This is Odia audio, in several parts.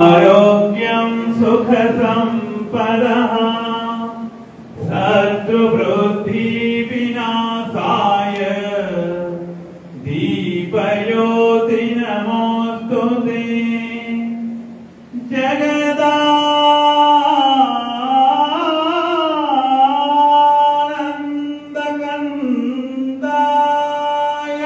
आरोग्यं सुख संपदः शत्रुवृद्धि विनाशाय दीपज्योति नमोस्तुते जगदानन्दकन्दाय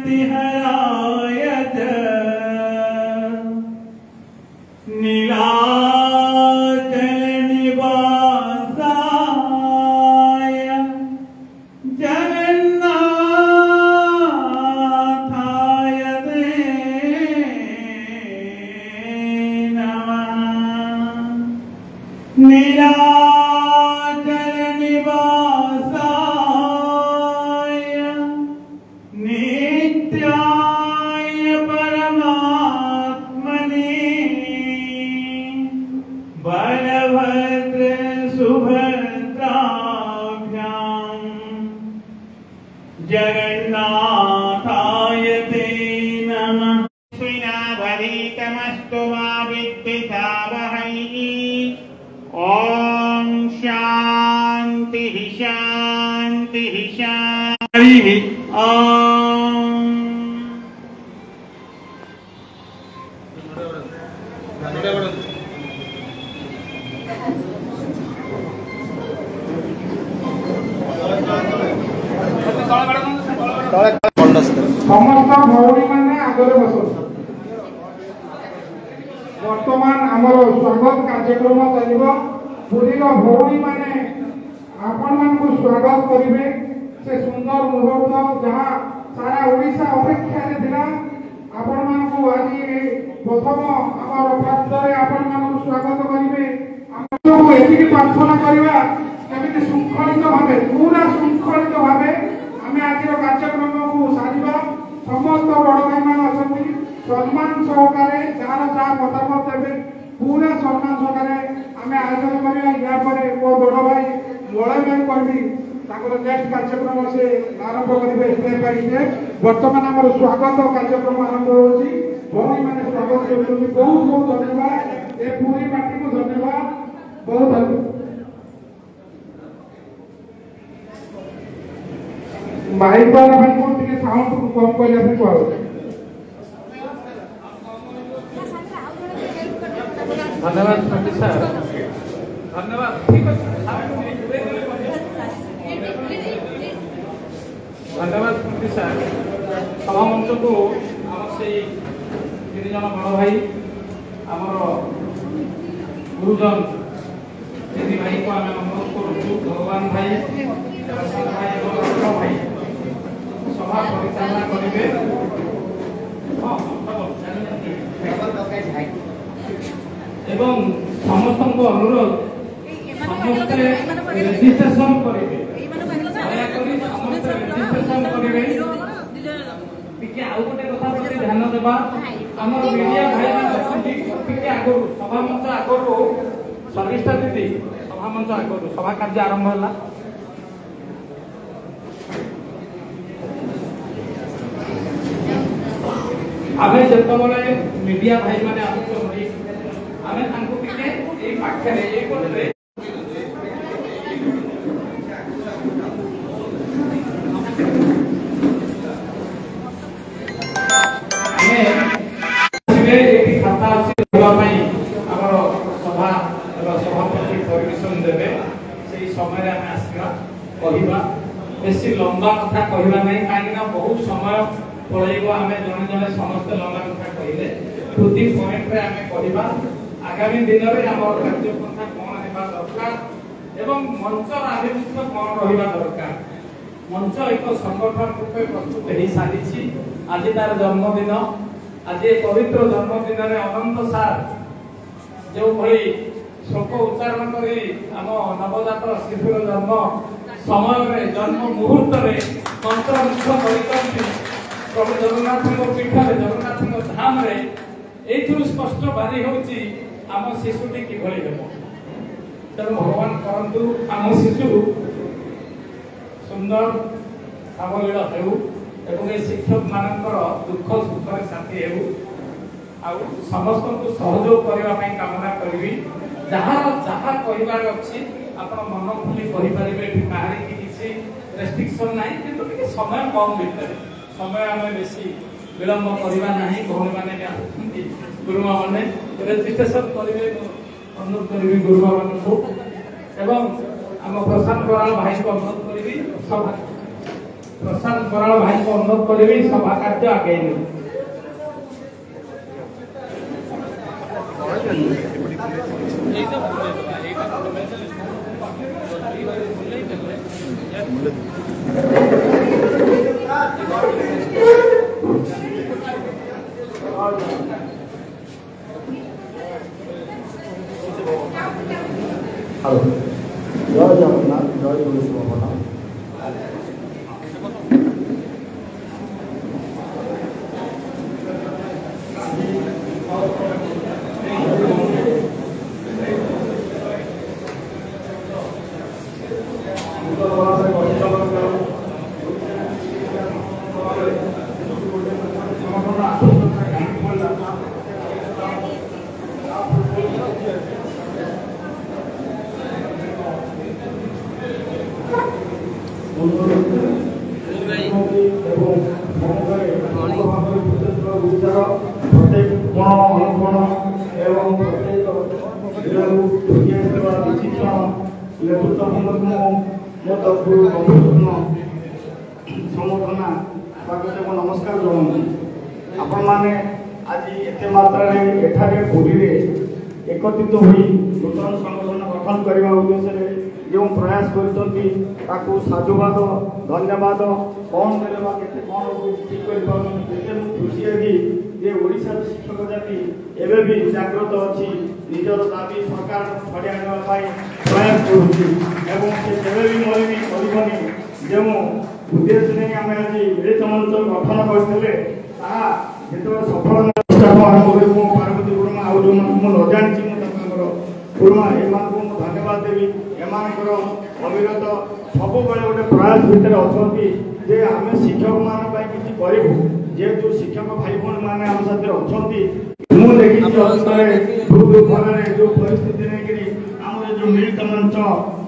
प्रणतातिहराय च नीलाचलनिवासाय जगन्नाथाय ते नमः। नीलाचलनिवासाय नित्याय परमात्मने बलभद्र सुभद्राभ्यां जगन्नाथाय ते नमः। स्विनाभरीतमस्तु मा विद्विषावहै। ॐ शान्तिः शान्तिः शान्तिः। हरिः ॐ। समस्त भौणी मैंने आगे बस बर्तमान आमर स्वागत कार्यक्रम चलो पुरीर भौणी मैंने आपण मान स्वागत करेंगे से सुंदर मुहूर्त जहाँ सारा ओडिशा अपेक्षा आपण मान आज प्रथम आम प्रांतर आपण मान स्वागत करेंगे ये प्रार्थना करवा केमी श्रृंखलित भाव पूरा श्रृंखलित भाव आम आज कार्यक्रम को सारिबा। समस्त बड़ भाई मान अच्छा सम्मान सहकारे जार जहाँ मतामत देवे पूरा सम्मान सहकारे आम आयोजन करवा। या मो बड़ भाई मलय भाई कहबी नेक्स्ट कार्यक्रम से आरंभ करेंगे स्टेप बाय स्टेप। बर्तमान आम स्वागत कार्यक्रम आरंभ होगी भौणी मैंने स्वागत करुँच बहुत बहुत धन्यवाद ए पूरी पार्टी को धन्यवाद बहुत धन्यवाद। माइक वाला भाई को टिके साउंड कम करले भी कहू। धन्यवाद पंडित सर धन्यवाद। ठीक है धन्यवाद पंडित सर। सभा मंच को आम से 3 जन बड़ भाई आमर गुरुजन दीदी भाई को आम अनुरोध करूँ भगवान भाई दर्शन भाई और रत्न भाई सभा परिचालना करेंगे। एवं समस्त को अनुरोध समस्ते रेजिस्ट्रेशन करेंगे आउ गोटे कथा प्रति ध्यान देवा आम मीडिया भाई मैंने आगु सभा मंच आगु सर्विस्टा दीदी सभा मंच आगु सभा कार्य आरंभ है। आमे जतबले मीडिया भाई माने आउछोनी आमे तांको टिके ए पाखरे ए कोटरे आमे सिबे एटी खाता अछि देबा पई हमर सभा एबा सभापति परमिशन देबे सेही समय आमे आसीबा कहिबा बेसी लंबा कथा कहिबा नै काहेकि ना बहुत समय पळैबो आमे जने जने समस्त लंबा कथा कहिले प्रति पॉइंट रे आमे कहिबा आगामी दिन रे हमर कार्यपन्था कोन हेबा दरकार एवं मंचर आभिमुख्य कोन रहिबा दरकार। मंच एक संगठन रूपे प्रस्तुत हो सारी आज तार जन्मदिन आज पवित्र जन्मदिन रे अनंत सार जो भली शोक उच्चारण करी आम नवजात शिशुर जन्म समय रे जन्म मुहूर्त रे मंत्रमुग्ध करिकंती प्रभु जगन्नाथ पीठ जगन्नाथ धाम रे एथुर स्पष्ट बारी होची आम शिशुटी किभली हेबो। तेणु भगवान करंतु आम शिशु सुंदर सावलील हेउ ଏବଂ ଏ ଶିକ୍ଷକ ମାନଙ୍କର ଦୁଃଖ ସୁଖରେ ସାଥୀ ହେବୁ ଆଉ ସମସ୍ତଙ୍କୁ ସହଯୋଗ କରିବା ପାଇଁ କାମନା କରିବି। ଯାହା କହିବାର ଅଛି ଆପଣ ମନ ଖୋଲି କହିପାରିବେ। ଏଠି କାହାରିକି କିଛି ରେଷ୍ଟ୍ରିକ୍ସନ୍ ନାହିଁ, କିନ୍ତୁ ଟିକେ ସମୟ କମ୍ ଭିତରେ ସମୟ ଆମେ ବେଶୀ ବିଳମ୍ବ କରିବା ନାହିଁ। ଭଉଣୀମାନେ ବି ଆସୁଛନ୍ତି, ଗୁରୁମାମାନେ ରେଜିଷ୍ଟ୍ରେସନ୍ କରିବେ, ଅନୁରୋଧ କରିବି ଗୁରୁମାମାନଙ୍କୁ ଏବଂ ଆମ ପ୍ରଶାନ୍ତ ବରାଳ ଭାଇଙ୍କୁ ଅନୁରୋଧ କରିବି ସଭା କାର୍ଯ୍ୟ ଆଗେଇ ନେବୁ। ଜୟ ଜଗନ୍ନାଥ, ଜୟ ଗୁରୁ ଶୋଭନ। ସମର୍ଥନା ସ୍ୱାଗତ ଏବଂ ନମସ୍କାର ଜଣାଉଛି। ଆପଣମାନେ ଆଜି ଏତେ ମାତ୍ରାରେ ଏଠାରେ ପୁରୀରେ ଏକତ୍ରିତ ହୋଇ ନୂତନ ସଂଗଠନ ଗଠନ କରିବା ଉଦ୍ଦେଶ୍ୟରେ ଯେଉଁ ପ୍ରୟାସ କରିଛନ୍ତି ତାକୁ ସାଧୁବାଦ, ଧନ୍ୟବାଦ। କ'ଣ ଦେଲେ ବା କେତେ କ'ଣ ଠିକ୍ କରିପାରୁନି। କେତେ ମୁଁ ଖୁସି ହେବି ଯେ ଓଡ଼ିଶାର ଶିକ୍ଷକ ଜାତି ଏବେ ବି ଜାଗ୍ରତ ଅଛି, ନିଜର ଦାବି ସରକାର ଛଡ଼ାଇ ଆଣିବା ପାଇଁ ପ୍ରୟାସ କରୁଛି ଏବଂ ସେ କେବେ ବି କରିବନି। ଯେଉଁ ଉଦ୍ଦେଶ୍ୟ ନେଇ ଆମେ ଆଜି ମିଳିତ ମଞ୍ଚ ଗଠନ କରିଥିଲେ ତାହା ଯେତେବେଳେ ସଫଳ ଆରମ୍ଭ କରି ମୁଁ ପାର୍ବତୀ ଗୁରୁମା ଆଉ ଯେଉଁମାନଙ୍କୁ ମୁଁ ନ ଜାଣିଛି ମୁଁ ତାଙ୍କର ଗୁରୁମା ଏମାନଙ୍କୁ ମୁଁ ଧନ୍ୟବାଦ ଦେବି। ଏମାନଙ୍କର ଅବିରତ ସବୁବେଳେ ଗୋଟେ ପ୍ରୟାସ ଭିତରେ ଅଛନ୍ତି ଯେ ଆମେ ଶିକ୍ଷକମାନଙ୍କ ପାଇଁ କିଛି କରିବୁ। ଯେହେତୁ ଶିକ୍ଷକ ଭାଇ ଭଉଣୀମାନେ ଆମ ସାଥିରେ ଅଛନ୍ତି, ମୁଁ ଦେଖିଛି ଅତୀତରେ ଫଳରେ ଯେଉଁ ପରିସ୍ଥିତି ନେଇକରି ଆମର ଯେଉଁ ମିଳିତ ମଞ୍ଚ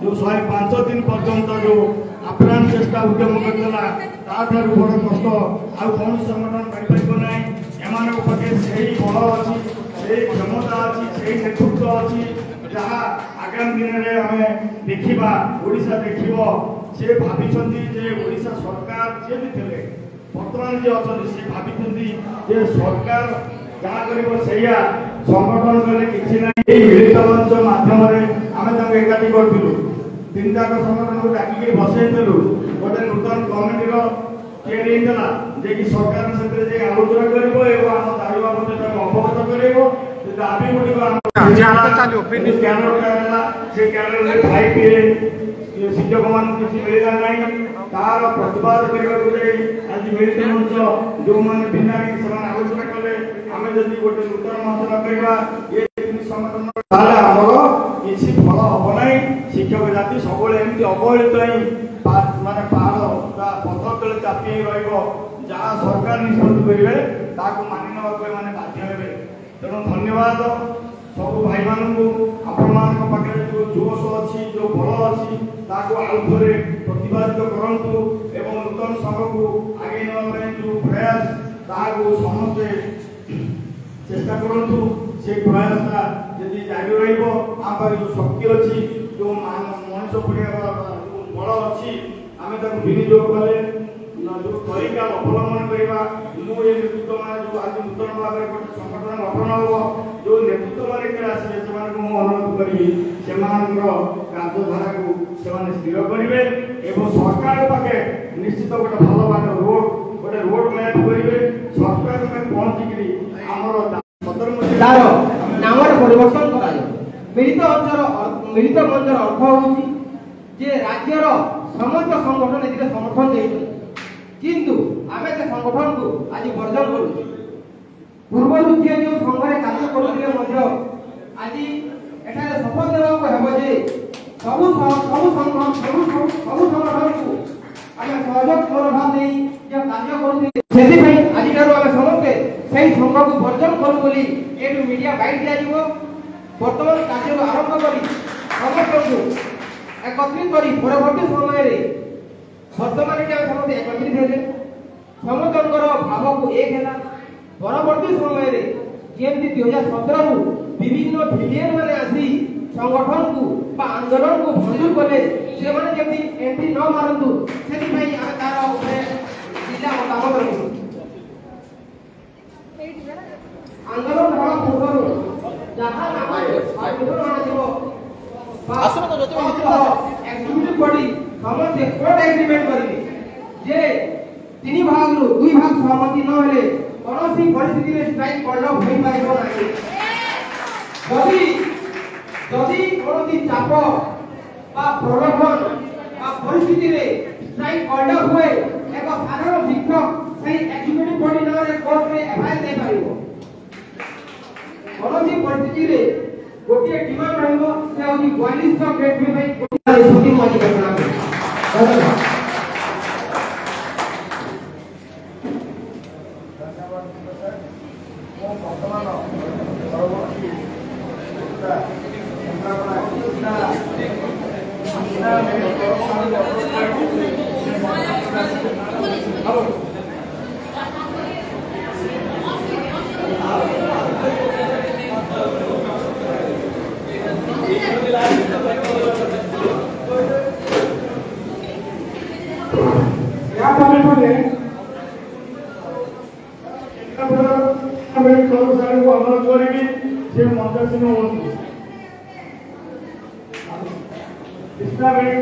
ଯେଉଁ 105 ଦିନ ପର୍ଯ୍ୟନ୍ତ ଯେଉଁ ଆପ୍ରାଣ ଚେଷ୍ଟା ଉଦ୍ୟମ କରିଥିଲା ତାଠାରୁ ବଡ଼ କଷ୍ଟ ଆଉ କୌଣସି ସଂଗଠନ କରିପାରିବ ନାହିଁ। ଏମାନଙ୍କ ପାଖେ ସେହି ବଳ ଅଛି, ସେହି କ୍ଷମତା ଅଛି, ସେହି ନେତୃତ୍ୱ ଅଛି ଯାହା ଆଗାମୀ ଦିନରେ ଆମେ ଦେଖିବା, ଓଡ଼ିଶା ଦେଖିବ। ସେ ଭାବିଛନ୍ତି ଯେ ଓଡ଼ିଶା ସରକାର ଯିଏ ବି ଥିଲେ ବର୍ତ୍ତମାନ ଯିଏ ଅଛନ୍ତି ସେ ଭାବିଛନ୍ତି ଯେ ସରକାର ଯାହା କରିବ ସେଇଆ, ସଂଗଠନ କଲେ କିଛି ନାହିଁ। ଏହି ମିଳିତ ମଞ୍ଚ ମାଧ୍ୟମରେ ଆମେ ତାଙ୍କୁ ଏକାଠି କରିଥିଲୁ, ତିନିଟାକ ସଂଗଠନକୁ ଡାକିକି ବସେଇଥିଲୁ। ଗୋଟେ ନୂତନ କମିଟିର ତିଆରି ହେଇଥିଲା ଯିଏକି ସରକାର ସେଥିରେ ଯାଇ ଆଲୋଚନା କରିବ ଏବଂ ଆମ ଦାବି ବାବଦରେ ତାକୁ ଅବଗତ କରିବ। ଦାବି ଗୁଡ଼ିକ ହେଲା ସେ କ୍ୟାଡରରେ ଥାଇକିରେ ଶିକ୍ଷକମାନଙ୍କୁ କିଛି ମିଳିଲା ନାହିଁ, ତାର ପ୍ରତିବାଦ କରିବାକୁ ଯାଇ ଆଜି ମିଳିତ ମଞ୍ଚ ଯେଉଁମାନେ ବିନା ସେମାନେ ଆଲୋଚନା କଲେ ଆମେ ଯଦି ଗୋଟେ ନୂତନ ମଞ୍ଚ ନ କରିବା ଏ ସଂଗଠନ ତାହେଲେ ଆମର କିଛି ଫଳ ହବ ନାହିଁ। ଶିକ୍ଷକ ଜାତି ସବୁବେଳେ ଏମିତି ଅବହେଳିତ ହିଁ ମାନେ ପାହାଡ଼ ବା ପଥର ତଳେ ଚାପି ହେଇ ରହିବ। ଯାହା ସରକାର ନିଷ୍ପତ୍ତି କରିବେ ତାହାକୁ ମାନି ନେବାକୁ ଏମାନେ ବାଧ୍ୟ ହେବେ। ତେଣୁ ଧନ୍ୟବାଦ ସବୁ ଭାଇମାନଙ୍କୁ। ଆପଣମାନଙ୍କ ପାଖରେ ଯେଉଁ ଜୋଶ ଅଛି, ଯେଉଁ ବଳ ଅଛି ତାହାକୁ ଆଉ ଥରେ ପ୍ରତିପାଦିତ କରନ୍ତୁ ଏବଂ ନୂତନ ସଂଘକୁ ଆଗେଇ ନେବା ପାଇଁ ଯେଉଁ ପ୍ରୟାସ ତାହାକୁ ସମସ୍ତେ ଚେଷ୍ଟା କରନ୍ତୁ। ସେ ପ୍ରୟାସଟା ଯଦି ଜାରି ରହିବ ଆମ ପାଖରେ ଯେଉଁ ଶକ୍ତି ଅଛି, ଯେଉଁ ମଣିଷ ପଡ଼ିବାର ବଳ ଅଛି ଆମେ ତାକୁ ବିନିଯୋଗ କଲେ ଯେଉଁ ତରିକା ଅବଲମ୍ବନ କରିବା। ମୁଁ ଏ ନେତୃତ୍ୱମାନେ ଯେଉଁ ଆଜି ନୂତନ ଭାବରେ ଗୋଟେ ସଂଗଠନ ଗଠନ ହେବ, ଯେଉଁ ନେତୃତ୍ୱମାନେ ଆସିବେ ସେମାନଙ୍କୁ ମୁଁ ଅନୁରୋଧ କରିବି ସେମାନଙ୍କର କାର୍ଯ୍ୟଧାରାକୁ ସେମାନେ ସ୍ଥିର କରିବେ ଏବଂ ସରକାର ପାଖେ ନିଶ୍ଚିତ ଗୋଟେ ଭଲ ଭାବେ ଗୋଟେ ରୋଡ୍ ମ୍ୟାପ୍ କରିବେ। ସରକାର ପାଖେ ପହଞ୍ଚିକିରି ଆମର ତାର ନାମରେ ପରିବର୍ତ୍ତନ କରାଯାଉ। ମିଳିତ ମଞ୍ଚର ଅର୍ଥ ହେଉଛି ଯେ ରାଜ୍ୟର ସମସ୍ତ ସଂଗଠନ ଏଥିରେ ସମର୍ଥନ ଦେଇଛନ୍ତି, କିନ୍ତୁ ଆମେ ସେ ସଂଗଠନକୁ ଆଜି ବର୍ଜନ କରୁଛୁ। ପୂର୍ବରୁ ଯିଏ ଯେଉଁ ସଂଘରେ କାର୍ଯ୍ୟ କରୁଥିଲେ ମଧ୍ୟ ଆଜି ଏଠାରେ ଶପଥ ନେବାକୁ ହେବ ଯେ ସବୁ ସଂଗଠନକୁ ଆମେ ସହଯୋଗ ମନୋଭାବ ଦେଇ যে কার্য করুଥିଲେ ସେଥିପାଇଁ ଆଜିଠାରୁ ଆମେ ସମସ୍ତେ ସେହି ସଂଘକୁ ବର୍ଜନ କରୁ ବୋଲି ଏଠୁ ମିଡ଼ିଆ ଗାଇଡ୍ ଦିଆଯିବ। ବର୍ତ୍ତମାନ କାର୍ଯ୍ୟକୁ ଆରମ୍ଭ କରି ସମସ୍ତଙ୍କୁ একত্রিত କରି ପରବର୍ତ୍ତୀ ସମୟରେ ବର୍ତ୍ତମାନ ଏଠି ଆମେ ସମସ୍ତେ ଏକତ୍ରିତ ହେଲେ ସମସ୍ତଙ୍କର ଭାବକୁ ଏକ ହେଲା। ପରବର୍ତ୍ତୀ ସମୟରେ ଯେମିତି 2017ରୁ ବିଭିନ୍ନ ଭିଲିୟନ ମାନେ ଆସି ସଂଗଠନକୁ ବା ଆନ୍ଦୋଳନକୁ ଭଣ୍ଡୁର କଲେ ସେମାନେ ଯେମିତି ଏଣ୍ଟ୍ରି ନ ମାରନ୍ତୁ ସେଥିପାଇଁ ଆମେ ତାର ଉପରେ ଜିଲ୍ଲା ମତାମତ ରଖିଛୁ। ଆନ୍ଦୋଳନ ହେବା ପୂର୍ବରୁ ଯାହା ଥିବ ଏକ୍ଜିକ୍ୟୁଟିଭ ବଡି ସମସ୍ତେ କୋର୍ଟ ଏଗ୍ରିମେଣ୍ଟ କରିବେ ଯେ 3 ଭାଗରୁ 2 ଭାଗ ସହମତି ନ ହେଲେ କୌଣସି ପରିସ୍ଥିତିରେ ଷ୍ଟ୍ରାଇକ୍ କଲ୍ଡ ହୋଇପାରିବ ନାହିଁ। ଯଦି କୌଣସି ଚାପ বা প্রলোভন বা পরিস্থিতিরে স্ট্রাইক কল্ড हुए এক সাধারণ শিক্ষক সেই এক্সিকিউটিভ বডি নামে কোর্টে এফআইআর দেই পারিব। কৌনসি পরিস্থিতিরে গোটিয়ে ডিমান্ড রহিব সে হচ্ছে 4200 গ্রেড পে পাই ছুটি মাঝি ঘোষণা করে। ধন্যবাদ। Está bem,